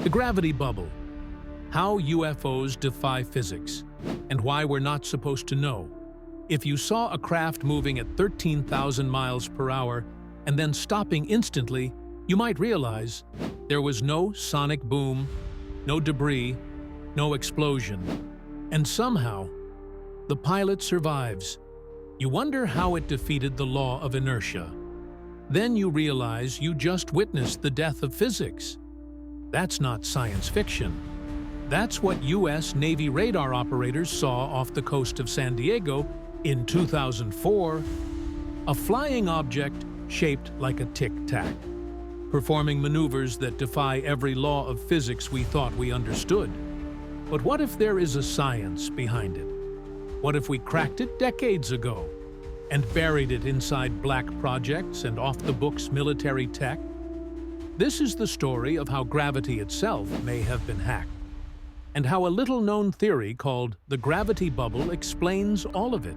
The gravity bubble. How UFOs defy physics, and why we're not supposed to know. If you saw a craft moving at 13,000 miles per hour and then stopping instantly, you might realize there was no sonic boom, no debris, no explosion. And somehow, the pilot survives. You wonder how it defeated the law of inertia. Then you realize you just witnessed the death of physics. That's not science fiction. That's what U.S. Navy radar operators saw off the coast of San Diego in 2004. A flying object shaped like a tic-tac, performing maneuvers that defy every law of physics we thought we understood. But what if there is a science behind it? What if we cracked it decades ago and buried it inside black projects and off-the-books military tech? This is the story of how gravity itself may have been hacked, and how a little-known theory called the gravity bubble explains all of it.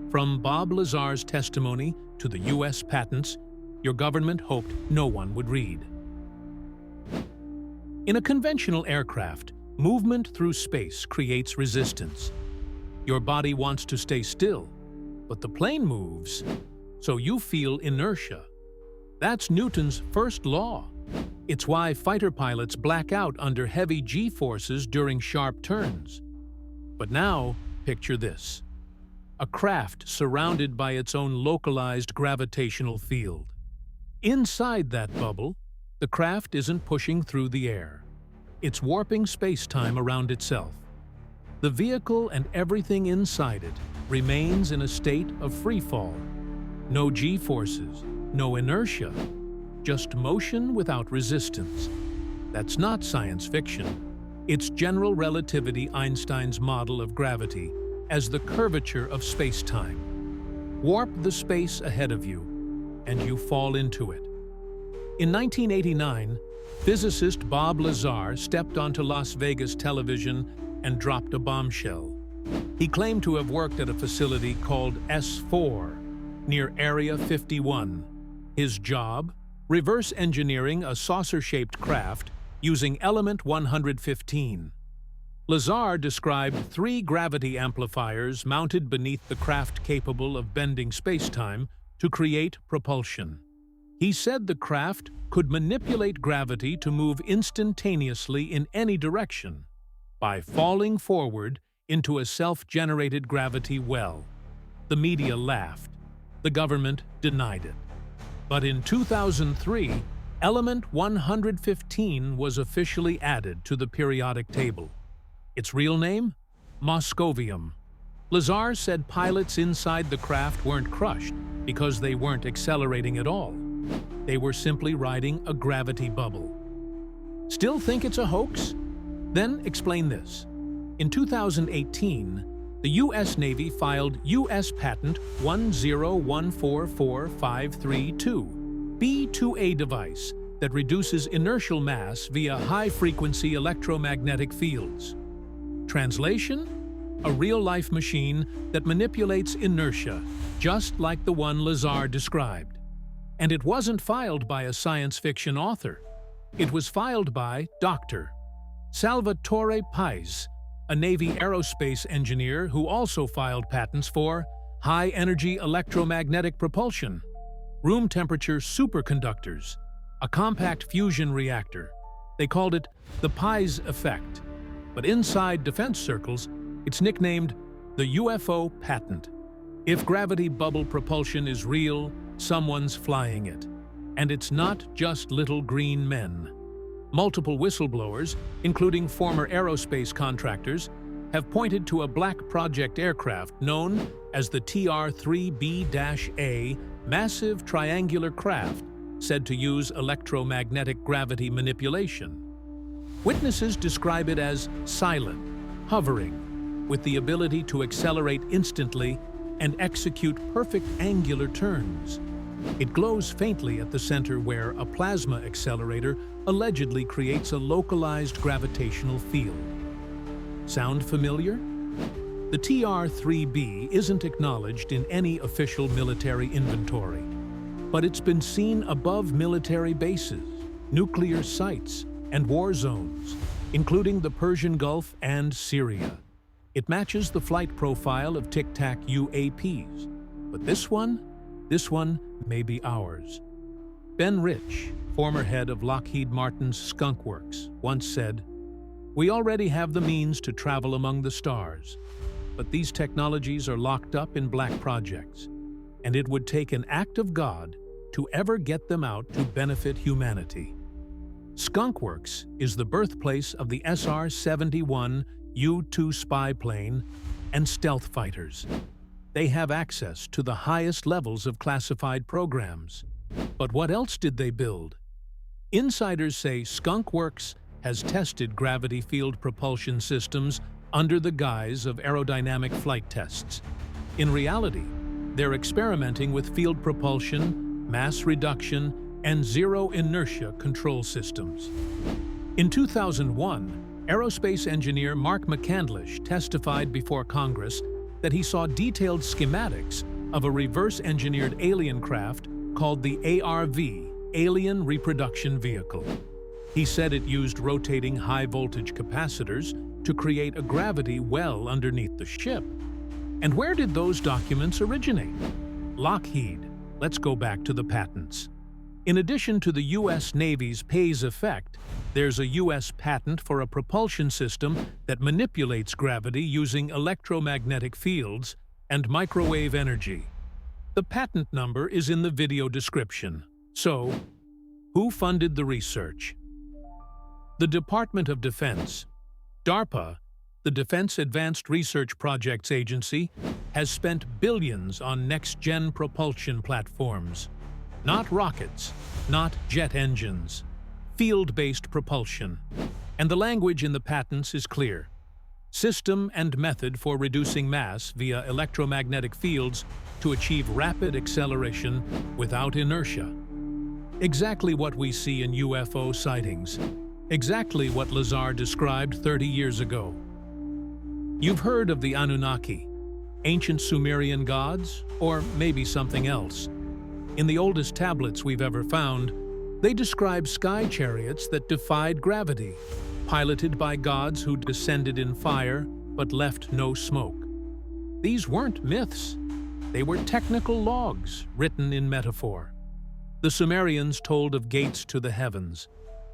From Bob Lazar's testimony to the U.S. patents your government hoped no one would read. In a conventional aircraft, movement through space creates resistance. Your body wants to stay still, but the plane moves, so you feel inertia. That's Newton's first law. It's why fighter pilots black out under heavy G-forces during sharp turns. But now, picture this. A craft surrounded by its own localized gravitational field. Inside that bubble, the craft isn't pushing through the air. It's warping space-time around itself. The vehicle and everything inside it remains in a state of free fall. No G-forces, no inertia, just motion without resistance. That's not science fiction. It's general relativity, Einstein's model of gravity, as the curvature of space-time. Warp the space ahead of you, and you fall into it. In 1989, physicist Bob Lazar stepped onto Las Vegas television and dropped a bombshell. He claimed to have worked at a facility called S4, near Area 51. His job? Reverse engineering a saucer-shaped craft using element 115. Lazar described 3 gravity amplifiers mounted beneath the craft capable of bending space-time to create propulsion. He said the craft could manipulate gravity to move instantaneously in any direction by falling forward into a self-generated gravity well. The media laughed. The government denied it. But in 2003, element 115 was officially added to the periodic table. Its real name? Moscovium. Lazar said pilots inside the craft weren't crushed because they weren't accelerating at all. They were simply riding a gravity bubble. Still think it's a hoax? Then explain this. In 2018, the U.S. Navy filed U.S. Patent 101445532, B2A device that reduces inertial mass via high-frequency electromagnetic fields. Translation? A real-life machine that manipulates inertia, just like the one Lazar described. And it wasn't filed by a science fiction author. It was filed by Dr. Salvatore Pais, a Navy aerospace engineer who also filed patents for high-energy electromagnetic propulsion, room-temperature superconductors, a compact fusion reactor. They called it the Pais effect. But inside defense circles, it's nicknamed the UFO patent. If gravity bubble propulsion is real, someone's flying it. And it's not just little green men. Multiple whistleblowers, including former aerospace contractors, have pointed to a black project aircraft known as the TR-3B-A massive triangular craft said to use electromagnetic gravity manipulation. Witnesses describe it as silent, hovering, with the ability to accelerate instantly and execute perfect angular turns. It glows faintly at the center where a plasma accelerator allegedly creates a localized gravitational field. Sound familiar? The TR-3B isn't acknowledged in any official military inventory, but it's been seen above military bases, nuclear sites, and war zones, including the Persian Gulf and Syria. It matches the flight profile of TicTac UAPs, but this one may be ours. Ben Rich, former head of Lockheed Martin's Skunk Works, once said, "We already have the means to travel among the stars, but these technologies are locked up in black projects, and it would take an act of God to ever get them out to benefit humanity." Skunk Works is the birthplace of the SR-71 U-2 spy plane and stealth fighters. They have access to the highest levels of classified programs. But what else did they build? Insiders say Skunk Works has tested gravity field propulsion systems under the guise of aerodynamic flight tests. In reality, they're experimenting with field propulsion, mass reduction, and zero inertia control systems. In 2001, aerospace engineer Mark McCandlish testified before Congress that he saw detailed schematics of a reverse-engineered alien craft called the ARV, Alien Reproduction Vehicle. He said it used rotating high-voltage capacitors to create a gravity well underneath the ship. And where did those documents originate? Lockheed. Let's go back to the patents. In addition to the U.S. Navy's PAYS effect, there's a U.S. patent for a propulsion system that manipulates gravity using electromagnetic fields and microwave energy. The patent number is in the video description. So, who funded the research? The Department of Defense. DARPA, the Defense Advanced Research Projects Agency, has spent billions on next-gen propulsion platforms. Not rockets, not jet engines, field-based propulsion. And the language in the patents is clear. System and method for reducing mass via electromagnetic fields to achieve rapid acceleration without inertia. Exactly what we see in UFO sightings. Exactly what Lazar described 30 years ago. You've heard of the Anunnaki, ancient Sumerian gods, or maybe something else. In the oldest tablets we've ever found, they describe sky chariots that defied gravity, piloted by gods who descended in fire but left no smoke. These weren't myths. They were technical logs written in metaphor. The Sumerians told of gates to the heavens,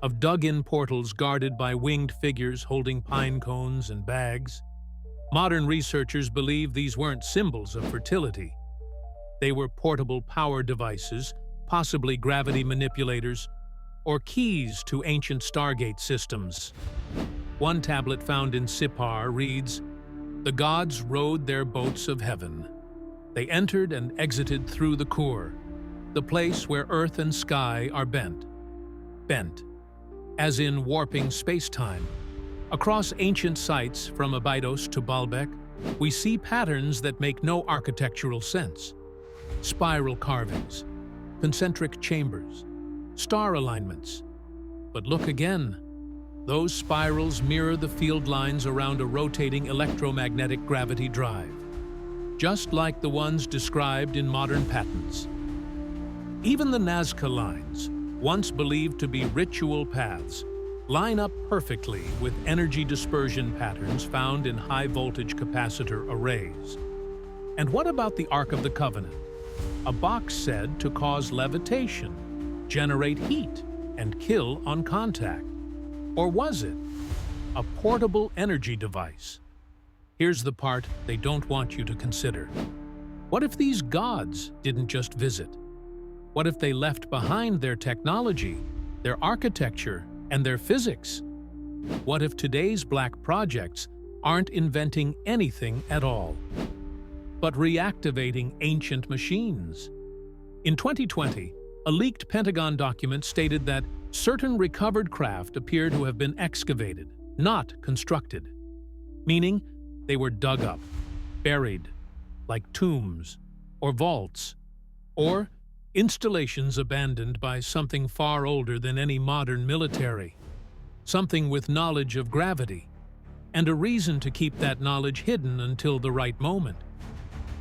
of dug-in portals guarded by winged figures holding pine cones and bags. Modern researchers believe these weren't symbols of fertility. They were portable power devices, possibly gravity manipulators, or keys to ancient stargate systems. One tablet found in Sippar reads, "The gods rode their boats of heaven. They entered and exited through the Kur, the place where earth and sky are bent. Bent, as in warping space-time. Across ancient sites from Abydos to Baalbek, we see patterns that make no architectural sense. Spiral carvings, concentric chambers, star alignments. But look again. Those spirals mirror the field lines around a rotating electromagnetic gravity drive, just like the ones described in modern patents. Even the Nazca lines, once believed to be ritual paths, line up perfectly with energy dispersion patterns found in high-voltage capacitor arrays. And what about the Ark of the Covenant? A box said to cause levitation, generate heat, and kill on contact. Or was it a portable energy device? Here's the part they don't want you to consider. What if these gods didn't just visit? What if they left behind their technology, their architecture, and their physics? What if today's black projects aren't inventing anything at all, but reactivating ancient machines? In 2020, a leaked Pentagon document stated that certain recovered craft appear to have been excavated, not constructed, meaning they were dug up, buried, like tombs or vaults, or installations abandoned by something far older than any modern military, something with knowledge of gravity, and a reason to keep that knowledge hidden until the right moment.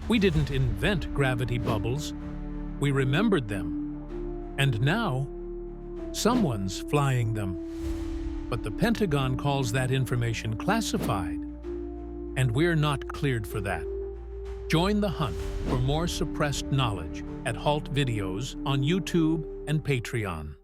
We didn't invent gravity bubbles, we remembered them. And now, someone's flying them. But the Pentagon calls that information classified, and we're not cleared for that. Join the hunt for more suppressed knowledge at Halt Videos on YouTube and Patreon.